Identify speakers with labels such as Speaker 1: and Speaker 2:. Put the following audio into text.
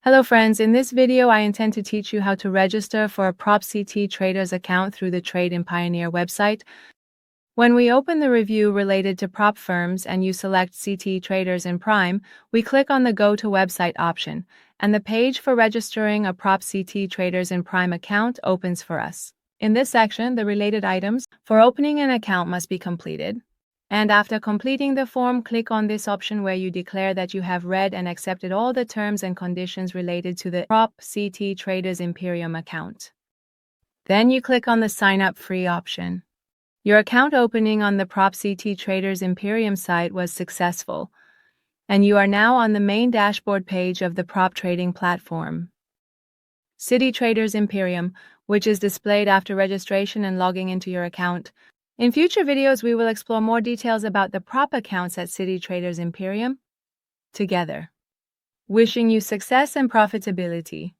Speaker 1: Hello friends, in this video I intend to teach you how to register for a prop City Traders account through the TradingFinder website. When we open the review related to prop firms and you select City Traders Imperium, we click on the Go to Website option, and the page for registering a prop City Traders Imperium account opens for us. In this section, the related items for opening an account must be completed. And after completing the form, click on this option where you declare that you have read and accepted all the terms and conditions related to the prop City Traders Imperium account. Then you click on the Sign Up Free option. Your account opening on the prop City Traders Imperium site was successful, and you are now on the main dashboard page of the prop trading platform. City Traders Imperium, which is displayed after registration and logging into your account. In future videos, we will explore more details about the prop accounts at City Traders Imperium together. Wishing you success and profitability.